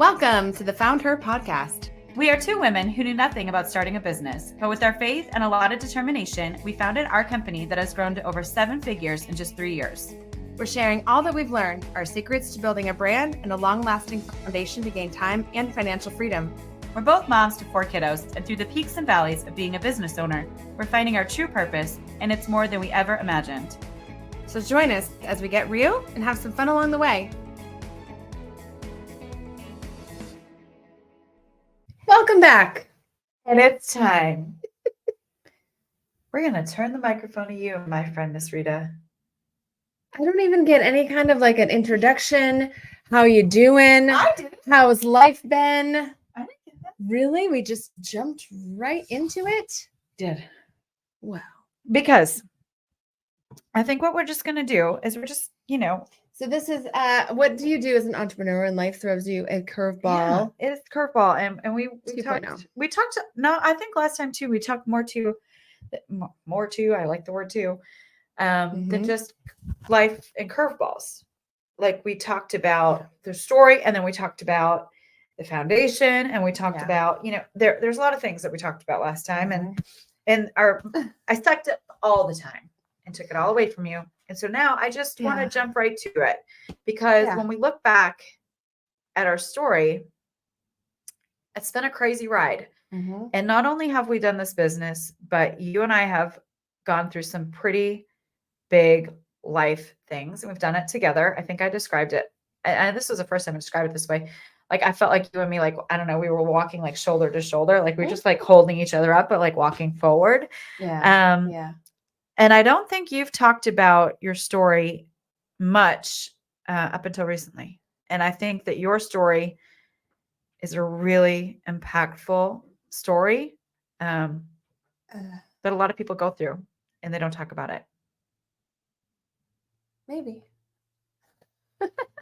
Welcome to the Found Her podcast. We are two women who knew nothing about starting a business, but with our faith and a lot of determination, we founded our company that has grown to over 7 figures in just 3 years. We're sharing all that we've learned, our secrets to building a brand and a long-lasting foundation to gain time and financial freedom. We're both moms to 4 kiddos, and through the peaks and valleys of being a business owner, we're finding our true purpose, and it's more than we ever imagined. So join us as we get real and have some fun along the way. Welcome back. And it's time. We're going to turn the microphone to you, my friend, Miss Rita. I don't even get any kind of like an introduction. How you doing? I did. How's life been? I didn't get that. Really? We just jumped right into it? Did. Wow. Because I think what we're just going to do is we're just, So this is what do you do as an entrepreneur when life throws you a curveball? Yeah, it's curveball, and we 2.0. talked. No, I think last time too we talked more to. I like the word too, than just life and curveballs. Like we talked about the story, and then we talked about the foundation, and we talked about there's a lot of things that we talked about last time, and I sucked it all the time and took it all away from you. And so now I just want to jump right to it because when we look back at our story, it's been a crazy ride. And not only have we done this business, but you and I have gone through some pretty big life things, and we've done it together. I think I described it. And this was the first time I described it this way. Like I felt like you and me, like, I don't know, we were walking like shoulder to shoulder, like we were just like holding each other up, but like walking forward. And I don't think you've talked about your story much up until recently. And I think that your story is a really impactful story that a lot of people go through and they don't talk about it. Maybe.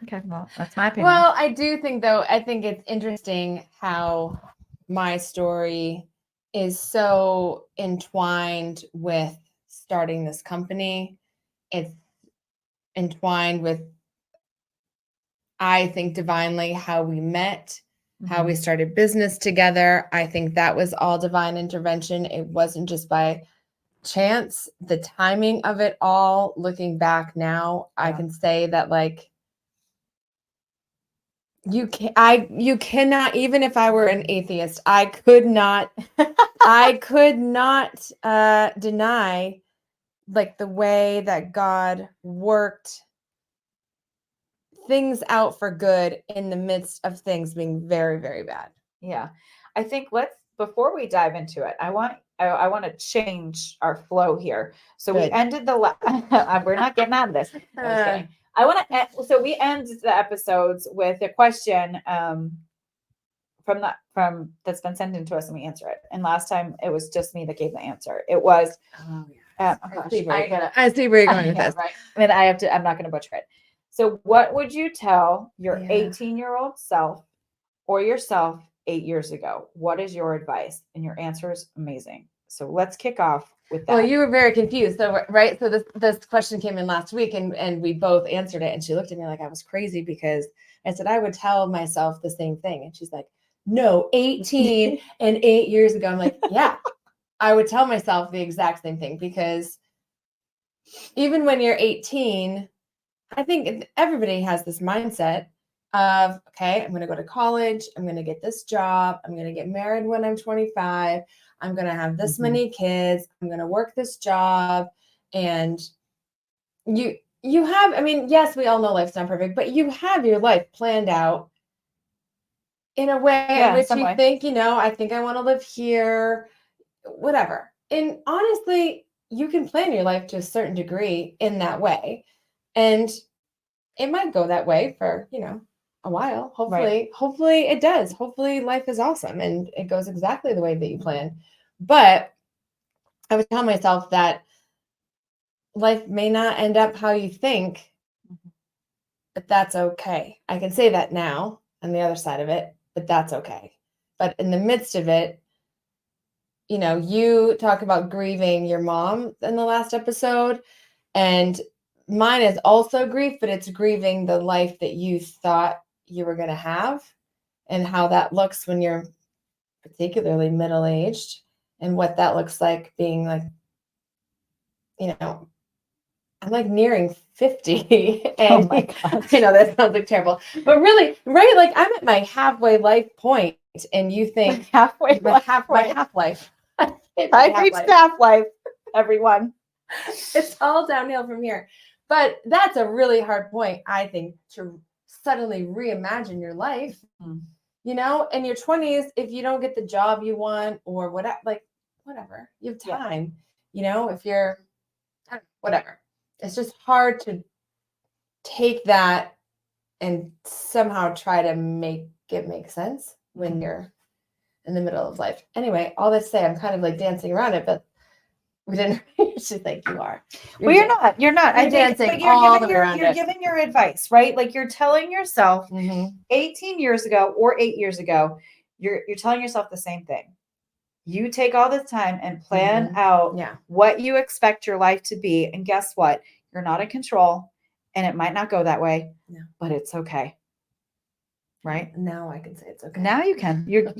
Okay, well, that's my opinion. Well, I do think, though, I think it's interesting how my story is so entwined with starting this company. It's entwined with, I think, divinely how we met, how we started business together. I think that was all divine intervention. It wasn't just by chance. The timing of it all, looking back now, I can say that like you cannot, even if I were an atheist, I could not deny like the way that God worked things out for good in the midst of things being very, very bad. Yeah. I think before we dive into it, I want to change our flow here. So we ended we're not getting out of this. No, I was kidding. So we end the episodes with a question from that's been sent in to us, and we answer it. And last time it was just me that gave the answer. It was I see where you're going with this. Right. I mean, I'm not going to butcher it. So what would you tell your 18-year-old self or yourself 8 years ago? What is your advice? And your answer is amazing. So let's kick off with that. Well, you were very confused. So, right. So this question came in last week and we both answered it. And she looked at me like I was crazy because I said, I would tell myself the same thing. And she's like, no, 18 and 8 years ago. I'm like, yeah, I would tell myself the exact same thing because even when you're 18, I think everybody has this mindset of, okay, I'm going to go to college. I'm going to get this job. I'm going to get married when I'm 25. I'm going to have this many kids. I'm going to work this job. And you have, I mean, yes, we all know life's not perfect, but you have your life planned out in a way in which you think, I think I want to live here, whatever. And honestly, you can plan your life to a certain degree in that way. And it might go that way for, a while. Hopefully it does. Hopefully life is awesome and it goes exactly the way that you plan. But I would tell myself that life may not end up how you think, but that's okay. I can say that now on the other side of it, but that's okay. But in the midst of it, you talk about grieving your mom in the last episode, and mine is also grief, but it's grieving the life that you thought you were going to have and how that looks when you're particularly middle-aged, and what that looks like being like, I'm like nearing 50 and Oh my gosh. I know that sounds like terrible, but really, right? Like I'm at my halfway life point and you think halfway my half life. I reached half life, everyone. It's all downhill from here. But that's a really hard point, I think, to suddenly reimagine your life. In your 20s, if you don't get the job you want or whatever, you have time. If you're whatever. It's just hard to take that and somehow try to make it make sense when you're in the middle of life. Anyway, all that to say, I'm kind of like dancing around it, but we didn't. She's like, you are. You're not. You're I think, dancing you're giving your advice, right? Like you're telling yourself 18 years ago or 8 years ago, you're telling yourself the same thing. You take all this time and plan out what you expect your life to be. And guess what? You're not in control and it might not go that way, but it's okay. Right? Now I can say it's okay. Now you can. Your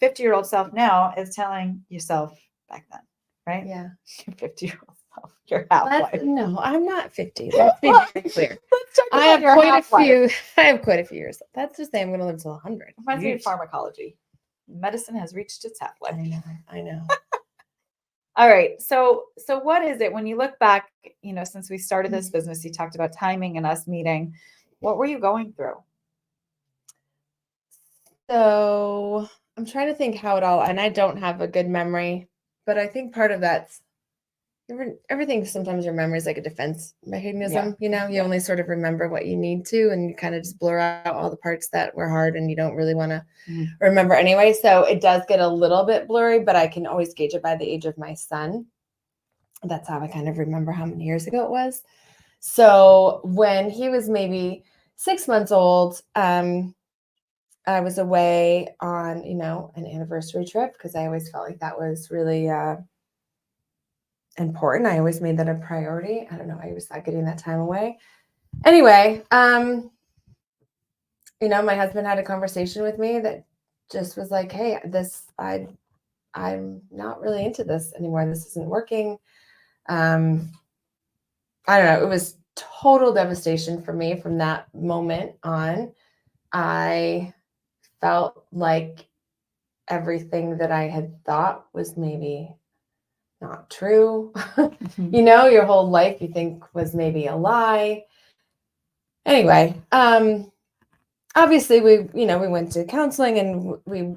50-year-old self now is telling yourself back then, right? Yeah. Your 50-year-old self. Your half-life. No, I'm not 50. Let's be very clear. I have quite a few years. That's to say I'm going to live till 100. Reminds me of pharmacology. Medicine has reached its half-life. I know. All right. So what is it when you look back, since we started this business, you talked about timing and us meeting. What were you going through? So I'm trying to think how it all, and I don't have a good memory, but I think part of that's everything. Sometimes your memory is like a defense mechanism. You only sort of remember what you need to, and you kind of just blur out all the parts that were hard and you don't really want to remember anyway. So it does get a little bit blurry, but I can always gauge it by the age of my son. That's how I kind of remember how many years ago it was. So when he was maybe 6 months old, I was away on, an anniversary trip because I always felt like that was really important. I always made that a priority. I don't know. I was not getting that time away. Anyway, my husband had a conversation with me that just was like, hey, I'm not really into this anymore. This isn't working. I don't know. It was total devastation for me from that moment on. I felt like everything that I had thought was maybe not true. Your whole life you think was maybe a lie. Anyway, obviously we went to counseling and we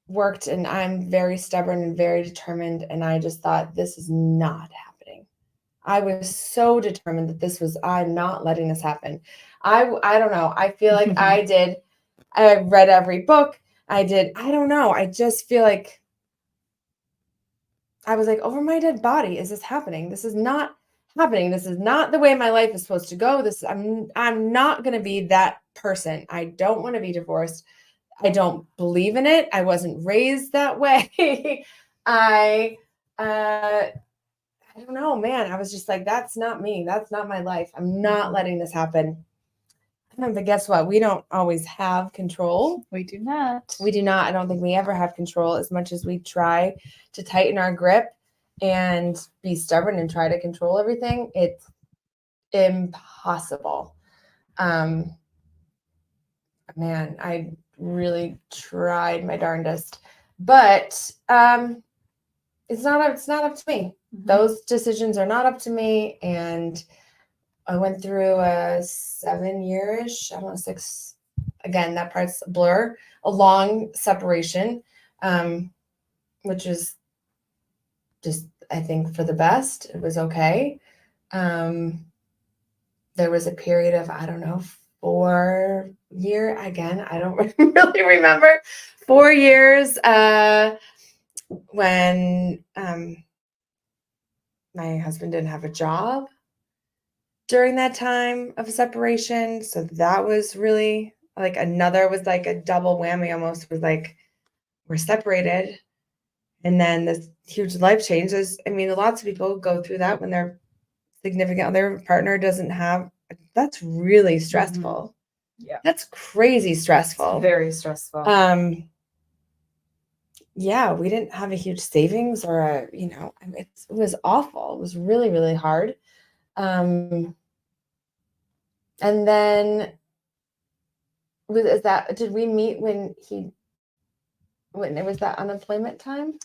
worked, and I'm very stubborn and very determined. And I just thought, this is not happening. I was so determined that I'm not letting this happen. I don't know. I feel like I read every book. I don't know. I just feel like I was like, over my dead body, is this happening? This is not happening. This is not the way my life is supposed to go. I'm not going to be that person. I don't want to be divorced. I don't believe in it. I wasn't raised that way. I don't know, man. I was just like, that's not me. That's not my life. I'm not letting this happen. But guess what? We don't always have control. We do not. We do not. I don't think we ever have control as much as we try to tighten our grip and be stubborn and try to control everything. It's impossible. Man, I really tried my darndest, but it's not up to me. Those decisions are not up to me. And I went through a 7-year-ish, I don't know, 6. Again, that part's a blur. A long separation, which is just, I think, for the best. It was okay. There was a period of, I don't know, 4 year. Again, I don't really remember. 4 years when my husband didn't have a job during that time of separation. So that was really like a double whammy almost. Was like, we're separated. And then this huge life changes. I mean, lots of people go through that when their significant other partner doesn't have, that's really stressful. Yeah. That's crazy stressful. It's very stressful. Yeah, we didn't have a huge savings or it was awful. It was really, really hard. And then did we meet when it was that unemployment time?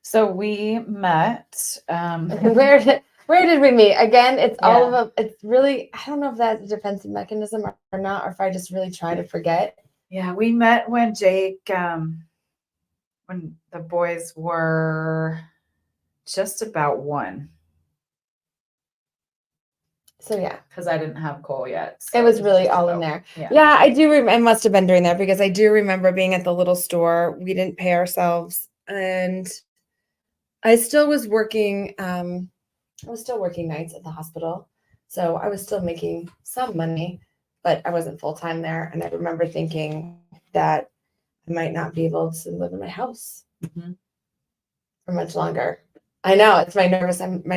So we met. Where did we meet? Again, it's all Yeah. of it's really, I don't know if that's a defensive mechanism or not, or if I just really try to forget. Yeah, we met when Jake, when the boys were just about 1. So yeah, because I didn't have Cole yet. So it was really just all in about- there. Yeah, I do. It must have been during there because I do remember being at the little store. We didn't pay ourselves, and I still was working. I was still working nights at the hospital, so I was still making some money, but I wasn't full time there. And I remember thinking that I might not be able to live in my house for much longer. I know it's my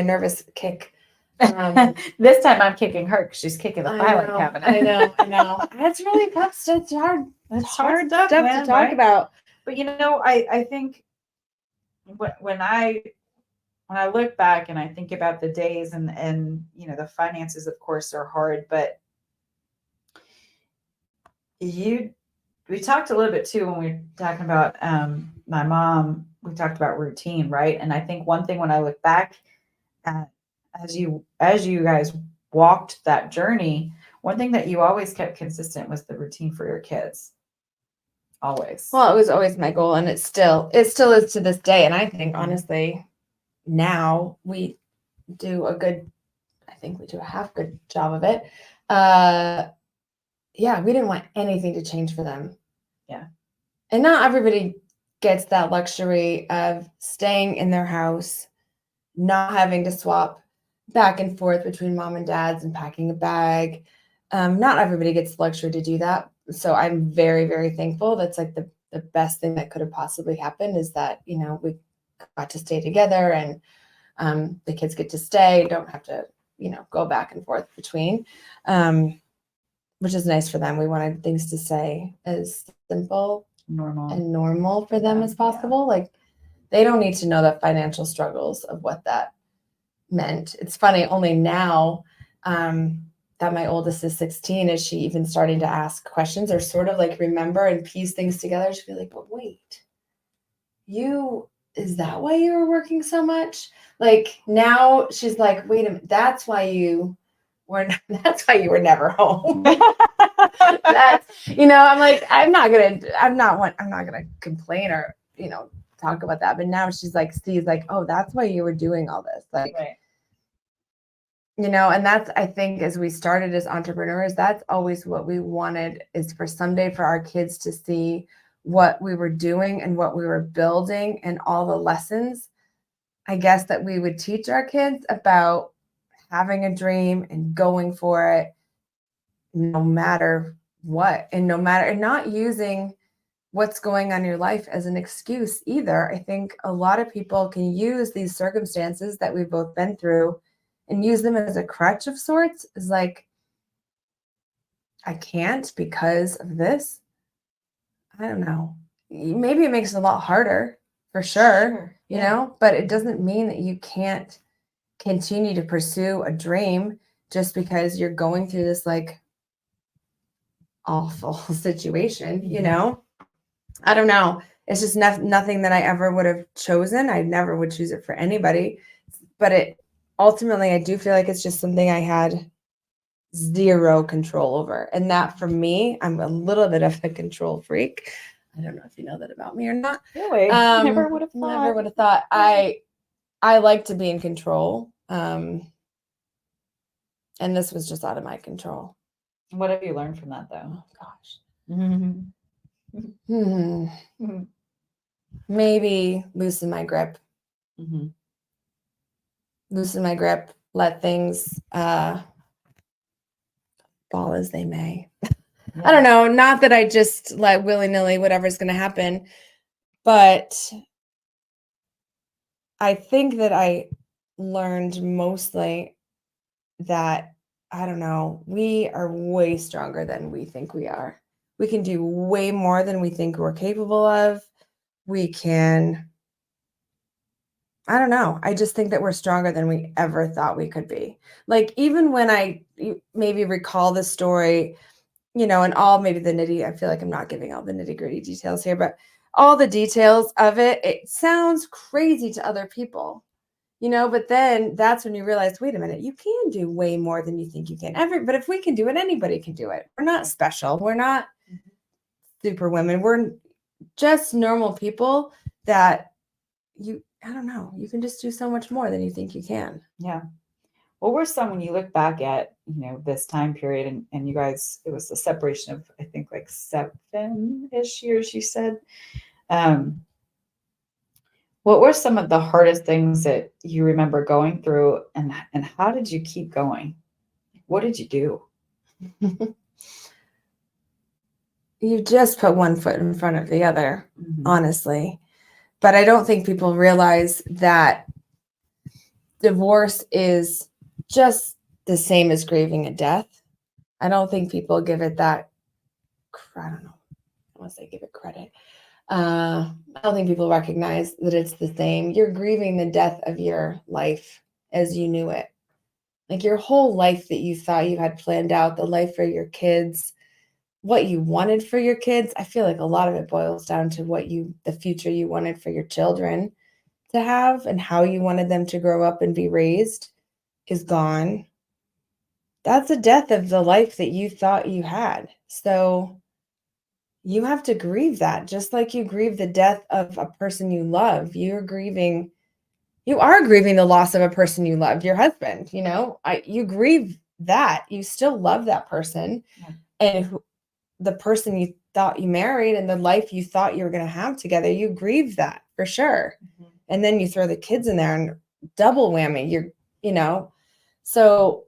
nervous kick. This time I'm kicking her because she's kicking the filing cabinet. I know. It's really tough. It's hard. It's hard stuff man, to talk about. But I think when I look back and I think about the days and the finances, of course, are hard, but we talked a little bit too when we were talking about my mom. We talked about routine, right? And I think one thing when I look back at as you guys walked that journey, one thing that you always kept consistent was the routine for your kids. Always. Well, it was always my goal, and it still is to this day. And I think honestly, now we do a half good job of it. Yeah, we didn't want anything to change for them. Yeah. And not everybody gets that luxury of staying in their house, not having to swap back and forth between mom and dad's and packing a bag. Not everybody gets the luxury to do that. So I'm very, very thankful. That's like the best thing that could have possibly happened is that, we got to stay together and the kids get to stay, don't have to, go back and forth between, which is nice for them. We wanted things to stay as simple and normal for them as possible. Yeah. Like they don't need to know the financial struggles of what that meant. It's funny, only now that my oldest is 16, is she even starting to ask questions or sort of like remember and piece things together. She'll be like, but wait, is that why you were working so much? Like now she's like, wait a minute, that's why you were never home. That's, I'm like, I'm not gonna complain or, talk about that. But now she's like, sees like, oh, that's why you were doing all this. Like, right. And that's, I think, as we started as entrepreneurs, that's always what we wanted, is for someday for our kids to see what we were doing and what we were building and all the lessons, I guess, that we would teach our kids about having a dream and going for it no matter what, and not using what's going on in your life as an excuse either. I think a lot of people can use these circumstances that we've both been through and use them as a crutch of sorts. Is like, I can't because of this. I don't know. Maybe it makes it a lot harder for sure, but it doesn't mean that you can't continue to pursue a dream just because you're going through this like awful situation, I don't know. It's just nothing that I ever would have chosen. I never would choose it for anybody, but ultimately, I do feel like it's just something I had zero control over. And that for me, I'm a little bit of a control freak. I don't know if you know that about me or not. Really? Never would have thought. Never would have thought. I like to be in control. And this was just out of my control. What have you learned from that, though? Oh, gosh. Maybe loosen my grip. Loosen my grip. Let things fall as they may. Yeah. I don't know. Not that I just let willy-nilly whatever's going to happen, but I think that I learned mostly that I don't know, we are way stronger than we think we are. We can do way more than we think we're capable of. We can, I don't know. I just think that we're stronger than we ever thought we could be. Like, even when I maybe recall the story, and all maybe the I feel like I'm not giving all the nitty gritty details here, but all the details of it, it sounds crazy to other people, but then that's when you realize, wait a minute, you can do way more than you think you can. But if we can do it, anybody can do it. We're not special. We're not super women. We're just normal people that I don't know, you can just do so much more than you think you can. Yeah. What were some, when you look back at, this time period and you guys, it was the separation of, I think, like 7-ish years, you said. What were some of the hardest things that you remember going through, and how did you keep going? What did you do? You just put one foot in front of the other, honestly. But I don't think people realize that divorce is just the same as grieving a death. I don't think people give it that, I don't know, unless they give it credit. I don't think people recognize that it's the same. You're grieving the death of your life as you knew it. Like, your whole life that you thought you had planned out, the life for your kids, what you wanted for your kids. I feel like a lot of it boils down to the future you wanted for your children to have and how you wanted them to grow up and be raised is gone. That's a death of the life that you thought you had. So you have to grieve that, just like you grieve the death of a person you love. You are grieving the loss of a person you loved, your husband. You grieve that. You still love that person. Yeah. And the person you thought you married and the life you thought you were going to have together, you grieve that for sure. And then you throw the kids in there and double whammy. So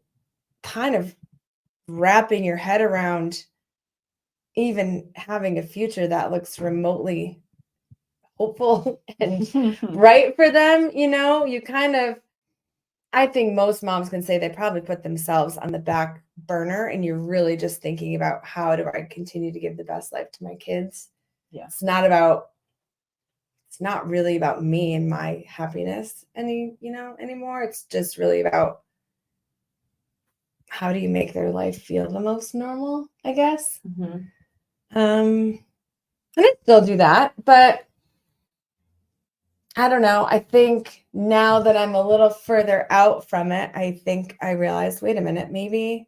kind of wrapping your head around even having a future that looks remotely hopeful and bright for them, you kind of, I think most moms can say they probably put themselves on the back burner, and you're really just thinking about, how do I continue to give the best life to my kids? Yeah. It's not really about me and my happiness anymore. It's just really about, how do you make their life feel the most normal, I guess. And I still do that, but I don't know. I think now that I'm a little further out from it, I think I realized, wait a minute, maybe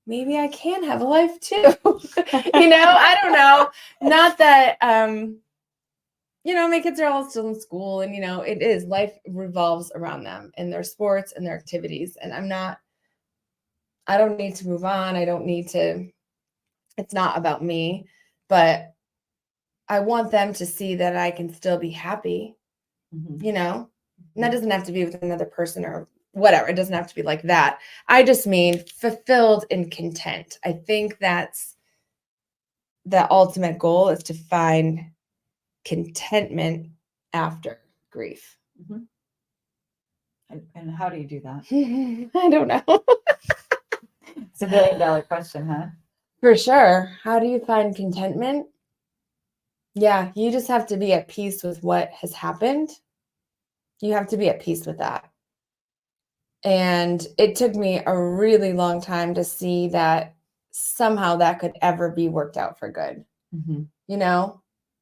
I can have a life too. I don't know. Not that, my kids are all still in school, and, it is, life revolves around them and their sports and their activities. And I don't need to move on. It's not about me, but I want them to see that I can still be happy, and that doesn't have to be with another person or whatever. It doesn't have to be like that. I just mean fulfilled and content. I think that's the ultimate goal, is to find contentment after grief. And how do you do that? I don't know. It's a $1 billion question, huh? For sure. How do you find contentment? Yeah, you just have to be at peace with what has happened. You have to be at peace with that. And it took me a really long time to see that somehow that could ever be worked out for good, And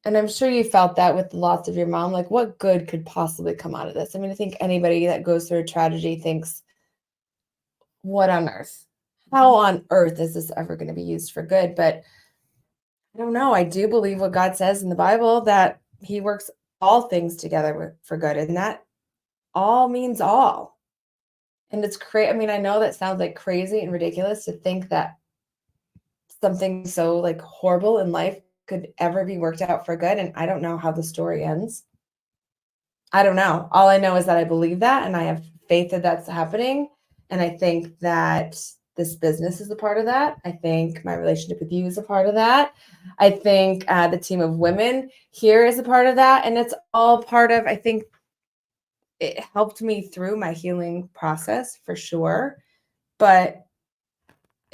I'm sure you felt that with the loss of your mom. Like, what good could possibly come out of this? I mean, I think anybody that goes through a tragedy thinks, what on earth? How on earth is this ever going to be used for good? But I don't know. I do believe what God says in the Bible, that he works all things together for good. And that all means all. And it's crazy. I mean, I know that sounds like crazy and ridiculous to think that something so like horrible in life could ever be worked out for good. And I don't know how the story ends. I don't know. All I know is that I believe that, and I have faith that that's happening. And I think that this business is a part of that. I think my relationship with you is a part of that. I think the team of women here is a part of that. And it's all part of, I think it helped me through my healing process for sure. But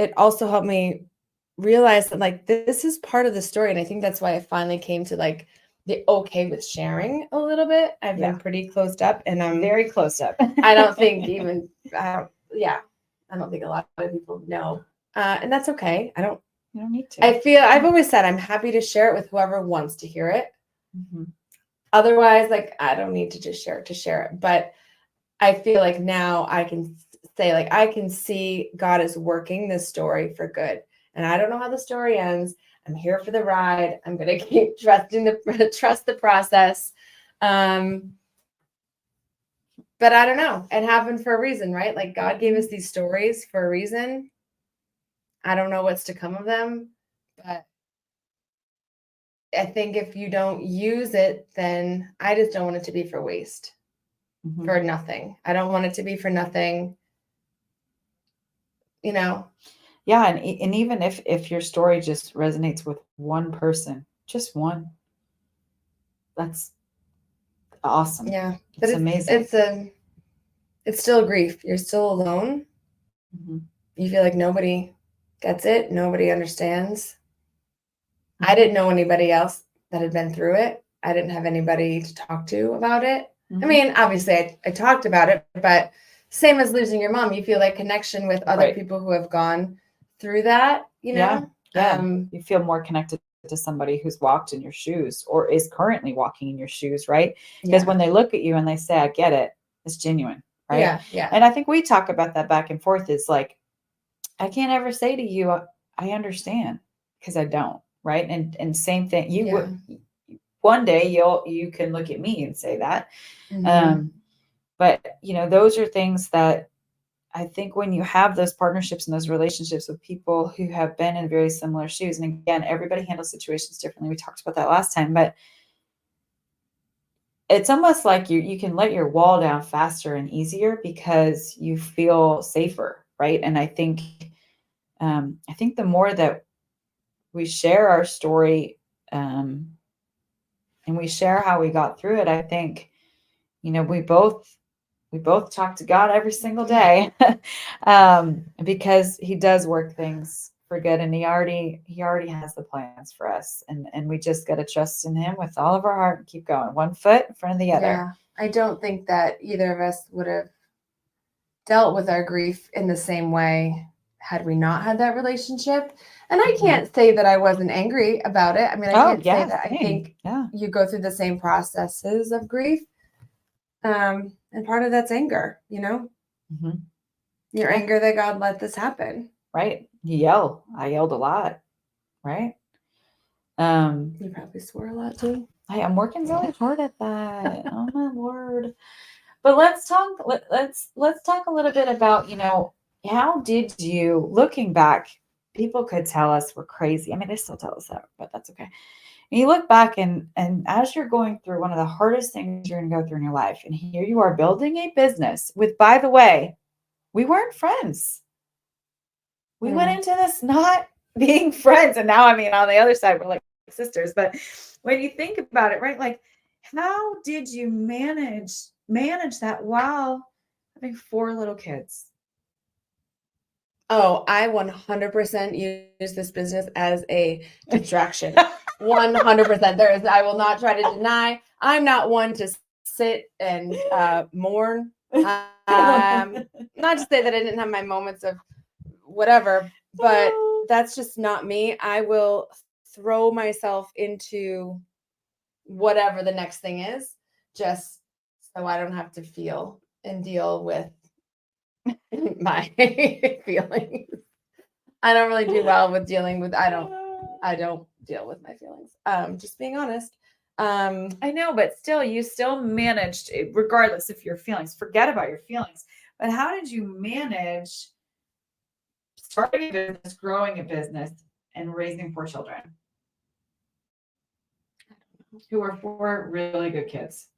it also helped me realize that like this is part of the story. And I think that's why I finally came to like the okay with sharing a little bit. I've been pretty closed up, and I'm very closed up. I don't think even I don't think a lot of people know. And that's okay. You don't need to. I've always said I'm happy to share it with whoever wants to hear it. Mm-hmm. Otherwise, like I don't need to just share it. But I feel like now I can say like I can see God is working this story for good. And I don't know how the story ends. I'm here for the ride. I'm gonna keep trust the process. But I don't know. It happened for a reason, right? Like God gave us these stories for a reason. I don't know what's to come of them, but I think if you don't use it, then I just don't want it to be for waste, for nothing. I don't want it to be for nothing, you know? Yeah. And even if your story just resonates with one person, just one, that's awesome. Yeah. It's amazing. It's still grief. You're still alone. Mm-hmm. You feel like nobody gets it. Nobody understands. I didn't know anybody else that had been through it. I didn't have anybody to talk to about it. I mean, obviously I talked about it, but same as losing your mom, you feel like connection with other people who have gone through that, you know? Yeah. You feel more connected to somebody who's walked in your shoes or is currently walking in your shoes, right? Because when they look at you and they say, I get it, it's genuine, right? Yeah. And I think we talk about that back and forth. Is like, I can't ever say to you, I understand, because I don't, right? And same thing, you would one day you can look at me and say that. But those are things that I think when you have those partnerships and those relationships with people who have been in very similar shoes, and again, everybody handles situations differently. We talked about that last time, but it's almost like you can let your wall down faster and easier because you feel safer, right? And I think the more that we share our story, and we share how we got through it, I think, we both talk to God every single day, because he does work things for good, and he already has the plans for us. And we just got to trust in him with all of our heart and keep going, one foot in front of the other. Yeah. I don't think that either of us would have dealt with our grief in the same way had we not had that relationship. And I can't say that I wasn't angry about it. I mean, I can't say that. Same. I think you go through the same processes of grief. And part of that's anger, your anger that God let this happen. Right. You yell. I yelled a lot. Right. You probably swore a lot too. I'm working really hard at that. Oh my Lord. But let's talk a little bit about, how did you, looking back, people could tell us we're crazy. I mean, they still tell us that, but that's okay. And you look back and as you're going through one of the hardest things you're going to go through in your life, and here you are building a business with, by the way, we weren't friends. We went into this not being friends. And now, I mean, on the other side, we're like sisters. But when you think about it, right? Like, how did you manage that while having 4 little kids? Oh, I 100% use this business as a distraction. 100%. I will not try to deny. I'm not one to sit and mourn. Not to say that I didn't have my moments of whatever, but that's just not me. I will throw myself into whatever the next thing is, just so I don't have to feel and deal with my feelings. I don't really do well with dealing with, I don't deal with my feelings. Just being honest. I know, but still, you still managed, regardless of your feelings, forget about your feelings. But how did you manage starting a business, growing a business, and raising 4 children who are 4 really good kids?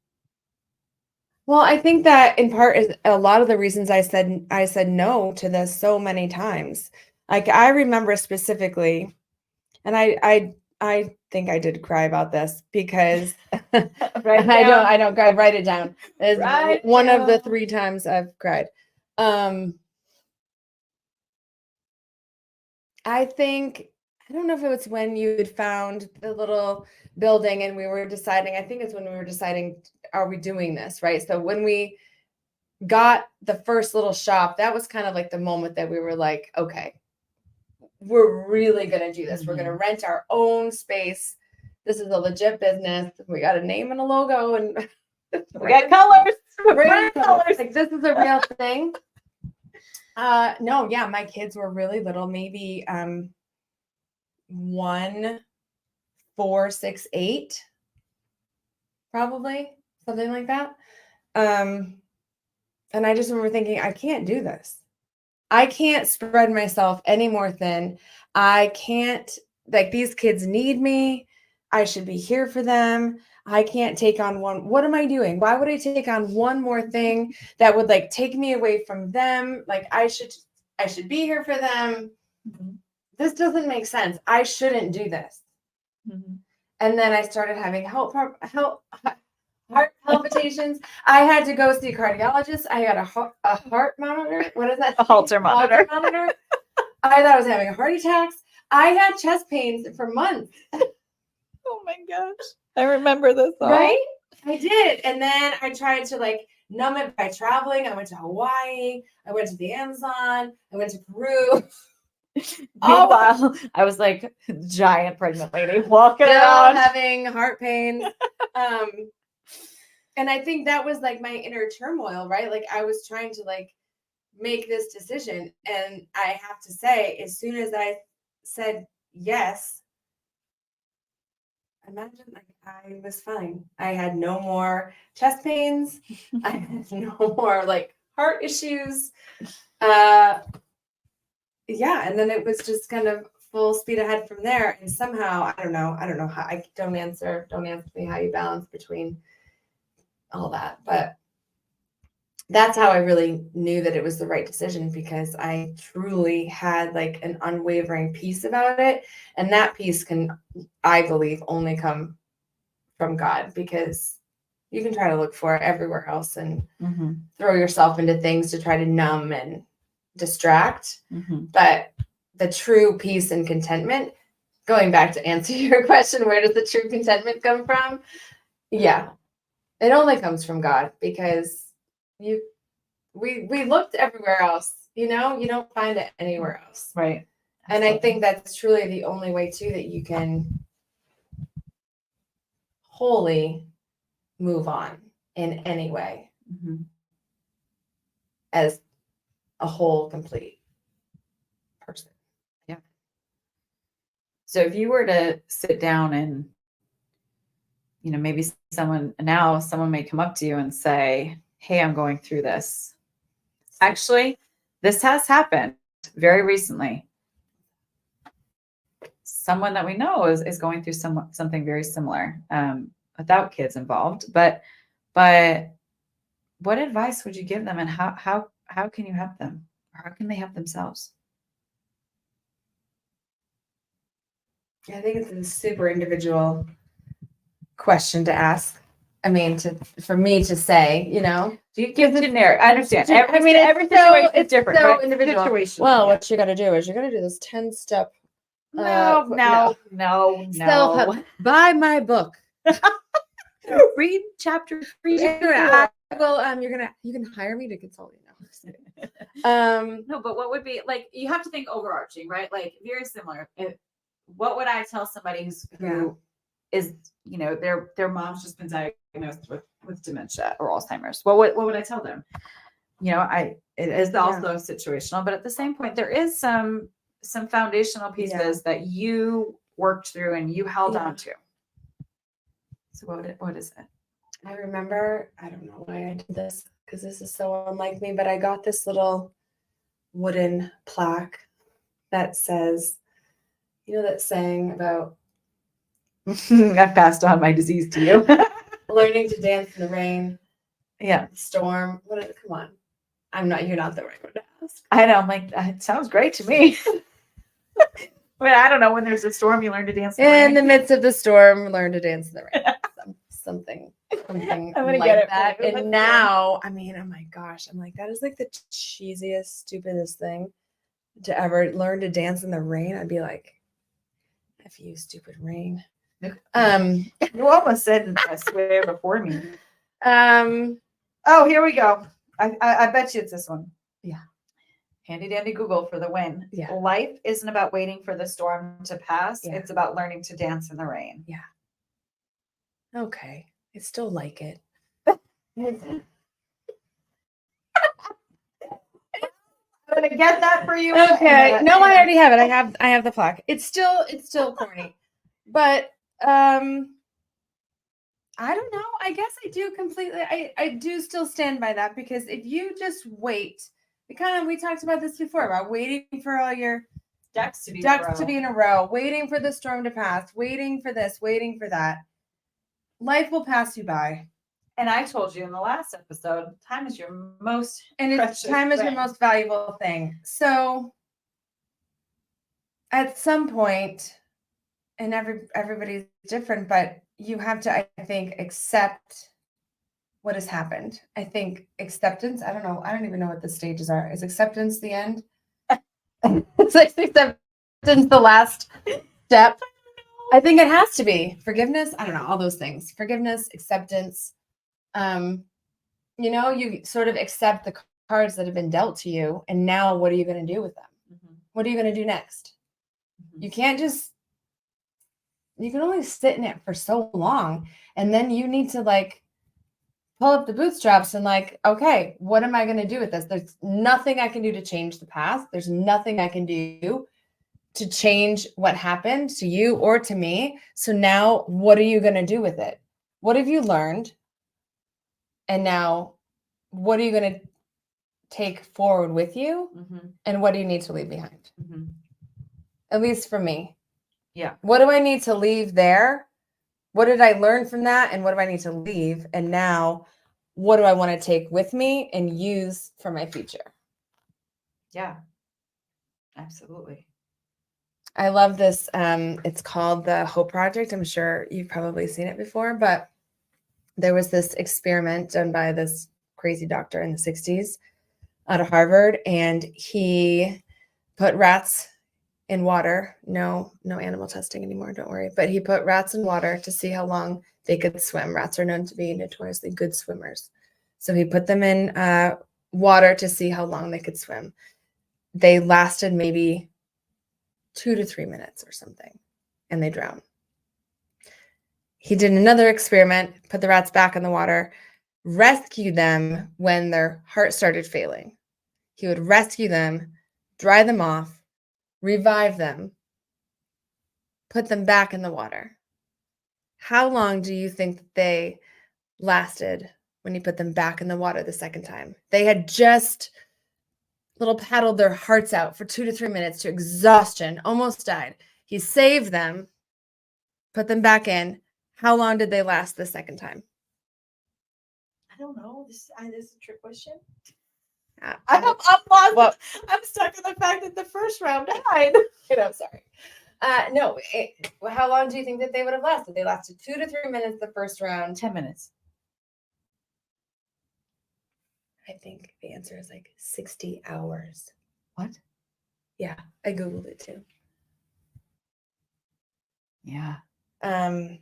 Well, I think that in part is a lot of the reasons I said no to this so many times. Like I remember specifically, and I think I did cry about this because I don't cry. Write it down. It's one of the 3 times I've cried. I think, I don't know if it was when you had found the little building and we were deciding, I think it's when we were deciding, are we doing this, right? So when we got the first little shop, that was kind of like the moment that we were like, okay, we're really going to do this. We're going to rent our own space. This is a legit business. We got a name and a logo, and we got colors. Colors. Like, this is a real thing. No, yeah, my kids were really little, maybe 1, 4, 6, 8, probably something like that. And I just remember thinking, I can't do this. I can't spread myself any more thin. I can't, like, these kids need me. I should be here for them. I can't take on one. What am I doing? Why would I take on one more thing that would like take me away from them? Like, I should be here for them. This doesn't make sense. I shouldn't do this. And then I started having heart palpitations. I had to go see a cardiologist. I had a heart monitor. What is that? A Holter monitor. I thought I was having a heart attack. I had chest pains for months. Oh my gosh. I remember this all. Right? I did. And then I tried to like numb it by traveling. I went to Hawaii. I went to the Amazon. I went to Peru. Meanwhile, I was like giant pregnant lady walking around having heart pains. And I think that was like my inner turmoil, right? Like, I was trying to like make this decision. And I have to say, as soon as I said yes, imagine, like, I was fine. I had no more chest pains. I had no more like heart issues. Yeah. And then it was just kind of full speed ahead from there. And somehow, I don't know how. Don't answer me how you balance between all that, but that's how I really knew that it was the right decision, because I truly had like an unwavering peace about it. And that peace can, I believe, only come from God, because you can try to look for it everywhere else and throw yourself into things to try to numb and distract. But the true peace and contentment, going back to answer your question, where does the true contentment come from? Yeah, it only comes from God, because we looked everywhere else, you don't find it anywhere else. Right. And I think that's truly the only way too that you can wholly move on in any way as a whole, complete person. Yeah. So if you were to sit down and, maybe someone may come up to you and say, hey, I'm going through this. Actually, this has happened very recently. Someone that we know is going through something very similar, without kids involved. But what advice would you give them, and how can you help them, or how can they help themselves? I think it's a super individual question to ask. I mean, for me to say, Do you give generic? I understand. Every situation is different. So right? individual. Well, what you got to do is you got to do this 10-step. No. Buy my book. Read chapter 3. Well, you can hire me to consult you No, but what would be like? You have to think overarching, right? Like, very similar. What would I tell somebody who is, their mom's just been diagnosed with dementia or Alzheimer's? What would I tell them? It is also situational, but at the same point, there is some foundational pieces that you worked through and you held on to. So what is it? I remember, I don't know why I did this, because this is so unlike me, but I got this little wooden plaque that says, that saying about I passed on my disease to you. learning to dance in the rain. Yeah. Storm. Come on. You're not the right one to ask. I know. I'm like, it sounds great to me. But I don't know, when there's a storm, you learn to dance in the midst of the storm, learn to dance in the rain. Something I'm gonna like get it that. for you. And now, oh my gosh, I'm like, that is like the cheesiest, stupidest thing. to ever learn to dance in the rain, I'd be like, F you, stupid rain. You almost said I swear before me. Um, Oh, here we go. I bet you it's this one. Yeah. Handy dandy Google for the win. Yeah. Life isn't about waiting for the storm to pass. Yeah. It's about learning to dance in the rain. Yeah. Okay. I still like it. I'm gonna get that for you. Okay. No, I already have it. I have the plaque. It's still corny. But I don't know. I guess I do completely I do still stand by that, because if you just wait, we talked about this before, about waiting for all your ducks to be in a row, waiting for the storm to pass, waiting for this, waiting for that. Life will pass you by. And I told you in the last episode, time is your most time is your most valuable thing. So at some point, and everybody's different, but you have to, I think, accept what has happened. I think acceptance, I don't know. I don't even know what the stages are. Is acceptance the end? It's like acceptance the last step. I think it has to be. Forgiveness, I don't know, all those things. Forgiveness, acceptance. You sort of accept the cards that have been dealt to you, and now what are you going to do with them? Mm-hmm. What are you going to do next? Mm-hmm. You can only sit in it for so long, and then you need to pull up the bootstraps and okay, what am I going to do with this? There's nothing I can do to change the past. There's nothing I can do to change what happened to you or to me. So now what are you going to do with it? What have you learned? And now what are you going to take forward with you? Mm-hmm. And what do you need to leave behind? Mm-hmm. At least for me. Yeah. What do I need to leave there? What did I learn from that? And what do I need to leave? And now what do I want to take with me and use for my future? Yeah, absolutely. I love this. It's called the Hope Project. I'm sure you've probably seen it before, but there was this experiment done by this crazy doctor in the 60s out of Harvard, and he put rats in water. No animal testing anymore, don't worry. But he put rats in water to see how long they could swim. Rats are known to be notoriously good swimmers. So he put them in water to see how long they could swim. They lasted maybe 2 to 3 minutes or something, and they drowned. He did another experiment, put the rats back in the water, rescued them when their heart started failing. He would rescue them, dry them off, revive them, put them back in the water. How long do you think that they lasted when he put them back in the water the second time? They had just little paddled their hearts out for 2 to 3 minutes to exhaustion, almost died. He saved them, put them back in. How long did they last the second time? I don't know. This is a trick question. I'm lost. Well, I'm stuck on the fact that the first round died. Sorry. No. How long do you think that they would have lasted? They lasted 2 to 3 minutes the first round. 10 minutes. I think the answer is 60 hours. What? Yeah, I Googled it too. Yeah. I'm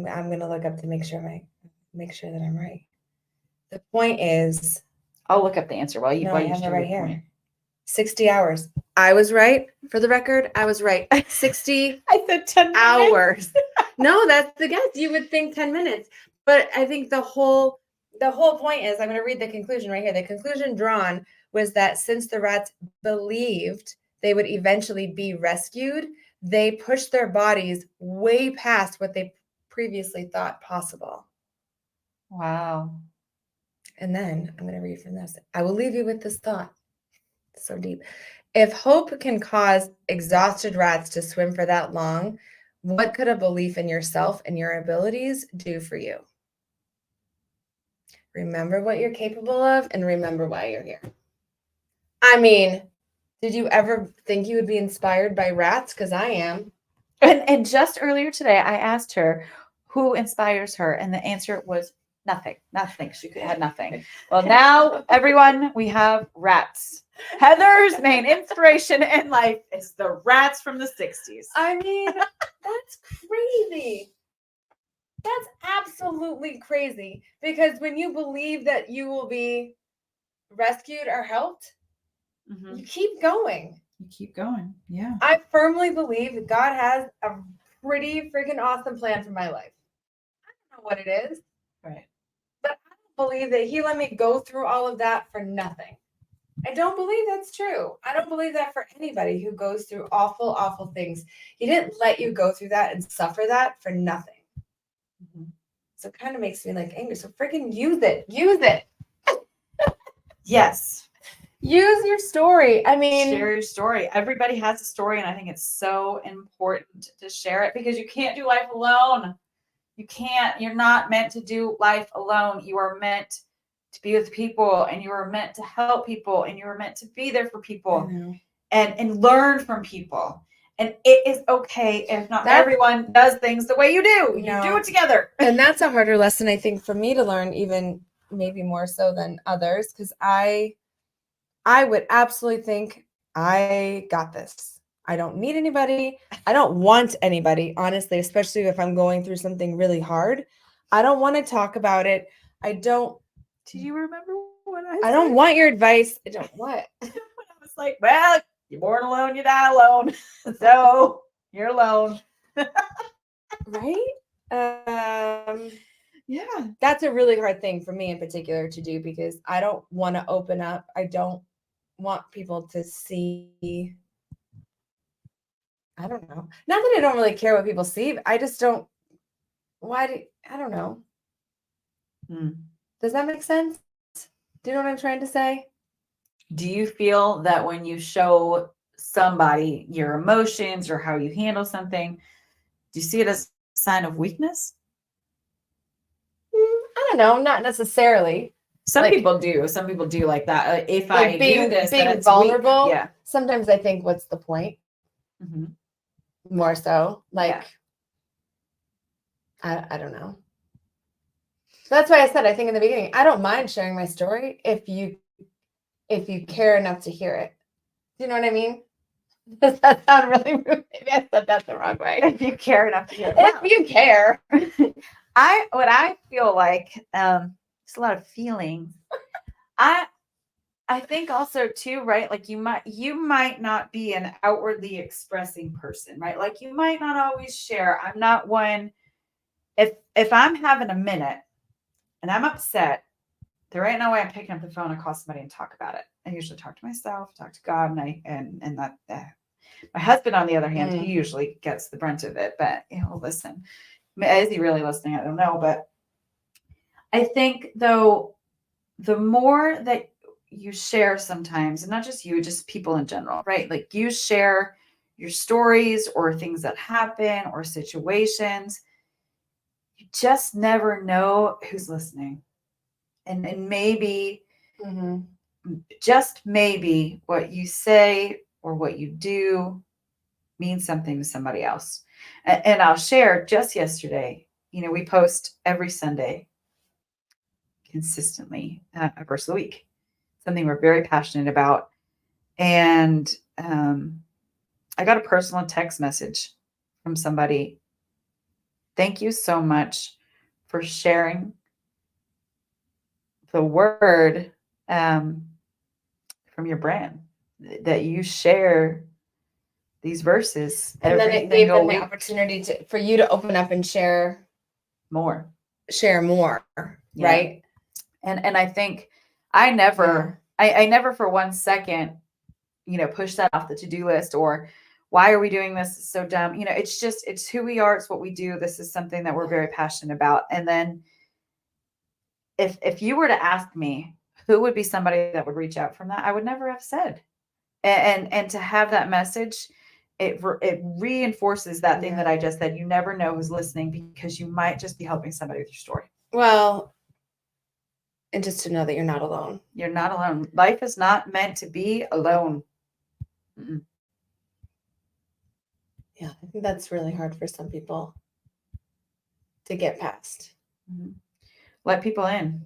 gonna look up to make sure that I'm right. The point is, I'll look up the answer while you have it right here. Point. 60 hours. I was right. For the record, I was right. 60 I said 10 hours. No, that's the guess. You would think 10 minutes. But I think the whole point is, I'm going to read the conclusion right here. The conclusion drawn was that since the rats believed they would eventually be rescued, they pushed their bodies way past what they previously thought possible. Wow. And then I'm going to read from this. I will leave you with this thought. It's so deep. If hope can cause exhausted rats to swim for that long, what could a belief in yourself and your abilities do for you? Remember what you're capable of and remember why you're here. I mean, did you ever think you would be inspired by rats? Because I am. And just earlier today, I asked her who inspires her, and the answer was Nothing. She had nothing. Well, now everyone, we have rats. Heather's main inspiration in life is the rats from the 60s. I mean, that's crazy. That's absolutely crazy. Because when you believe that you will be rescued or helped, you keep going. You keep going. Yeah. I firmly believe that God has a pretty freaking awesome plan for my life. I don't know what it is. Right. But I don't believe that he let me go through all of that for nothing. I don't believe that's true. I don't believe that for anybody who goes through awful, awful things. He didn't let you go through that and suffer that for nothing. So it kind of makes me like angry. So freaking use it. Use it. Yes. Use your story. I mean, share your story. Everybody has a story, and I think it's so important to share it because you can't do life alone. You can't. You're not meant to do life alone. You are meant to be with people, and you are meant to help people, and you are meant to be there for people and learn from people. And it is okay if not everyone does things the way you do. You do it together. And that's a harder lesson, I think, for me to learn, even maybe more so than others, because I would absolutely think I got this. I don't need anybody. I don't want anybody, honestly, especially if I'm going through something really hard. I don't want to talk about it. I don't. Do you remember what I said? I don't want your advice. I don't what? I was like, well, you're born alone, you die alone. So you're alone. Right? Yeah. That's a really hard thing for me in particular to do because I don't want to open up. I don't want people to see. I don't know. Not that I don't really care what people see. I just don't. I don't know. Does that make sense? Do you know what I'm trying to say? Do you feel that when you show somebody your emotions or how you handle something, do you see it as a sign of weakness? I don't know. Not necessarily. Some people do. Some people do like that. If I do this, being then it's vulnerable. Weak. Yeah. Sometimes I think, what's the point? More so, like, I don't know. That's why I said, I think in the beginning, I don't mind sharing my story if you care enough to hear it. Do you know what I mean? Does that sound really rude? Maybe I said that the wrong way. If you care enough to hear it. If you care. What I feel like, it's a lot of feelings. I think also too, right? Like you might not be an outwardly expressing person, right? Like you might not always share. I'm not one. If I'm having a minute and I'm upset, there ain't no way I'm picking up the phone and call somebody and talk about it. I usually talk to myself, talk to God, and that. My husband, on the other hand, he usually gets the brunt of it. But listen, is he really listening? I don't know. But I think though, the more that you share sometimes, and not just you, just people in general, right? Like you share your stories or things that happen or situations, you just never know who's listening. And maybe, just maybe what you say or what you do means something to somebody else. And I'll share just yesterday, we post every Sunday consistently, a verse of the week, something we're very passionate about. And I got a personal text message from somebody. Thank you so much for sharing the word from your brand, that you share these verses. And then it gave them the opportunity for you to open up and share more, right? And I think I never for 1 second, push that off the to-do list or why are we doing this? It's so dumb. It's who we are. It's what we do. This is something that we're very passionate about. And then if you were to ask me who would be somebody that would reach out from that, I would never have said. And to have that message, it reinforces that thing that I just said. You never know who's listening because you might just be helping somebody with your story. Well, and just to know that you're not alone. You're not alone. Life is not meant to be alone. Yeah, I think that's really hard for some people to get past. let people in,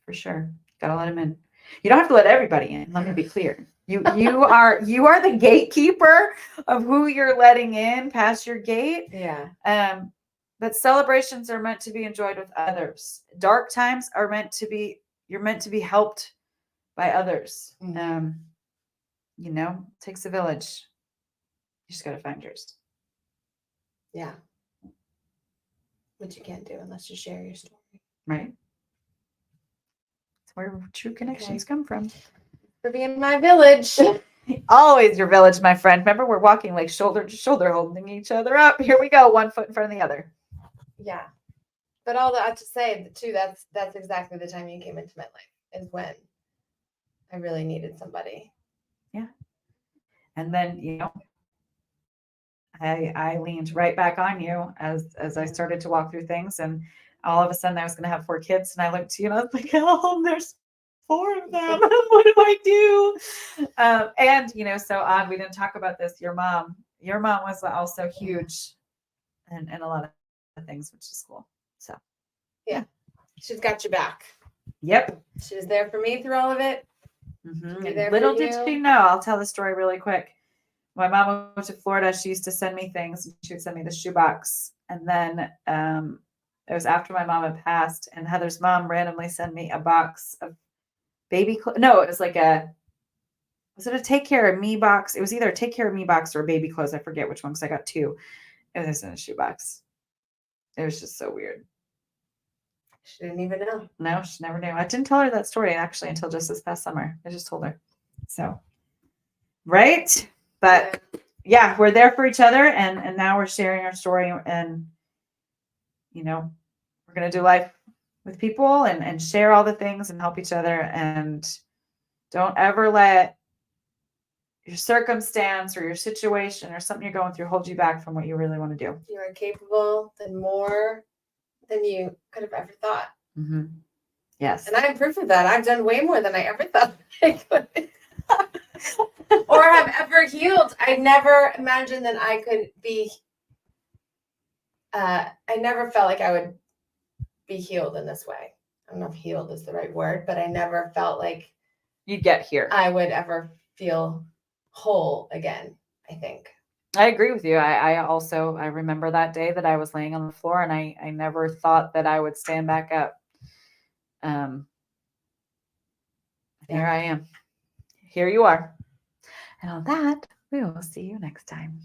for sure. Gotta let them in. You don't have to let everybody in. Let me be clear. You are the gatekeeper of who you're letting in past your gate. Yeah. But celebrations are meant to be enjoyed with others. Dark times are meant to be. You're meant to be helped by others. Mhm. You know, it takes a village. You just gotta find yours. Yeah. Which you can't do unless you share your story. Right. That's where true connections come from. For being my village. Always your village, my friend. Remember, we're walking like shoulder to shoulder, holding each other up. Here we go, one foot in front of the other. Yeah. But all that to say, too, that's exactly the time you came into my life, is when I really needed somebody. Yeah. And then, you know, I leaned right back on you as I started to walk through things, and all of a sudden I was going to have 4 kids, and I looked to you and I was like, oh, there's 4 of them. What do I do? And you know, so odd, we didn't talk about this. Your mom was also huge in a lot of things, which is cool. So yeah, she's got your back. Yep. She was there for me through all of it. Mm-hmm. And little did she know, I'll tell the story really quick. My mom went to Florida. She used to send me things. She would send me the shoebox. And then it was after my mom had passed, and Heather's mom randomly sent me a box of baby clothes. No, it was like was it a take care of me box? It was either a take care of me box or a baby clothes. I forget which one, because I got 2. It was in a shoebox. It was just so weird. She didn't even know. No, she never knew. I didn't tell her that story actually until just this past summer. I just told her. So, right? But yeah, we're there for each other, and now we're sharing our story, and you know, we're gonna do life with people and share all the things and help each other, and don't ever let your circumstance or your situation or something you're going through hold you back from what you really want to do. You are capable than more than you could have ever thought. Mm-hmm. Yes. And I am proof of that. I've done way more than I ever thought I could. Or have ever healed. I never imagined that I could be. I never felt like I would be healed in this way. I don't know if healed is the right word, but I never felt like you'd get here. I would ever feel whole again, I think. I agree with you. I also remember that day that I was laying on the floor, and I never thought that I would stand back up. Here I am. Here you are. And on that, we will see you next time.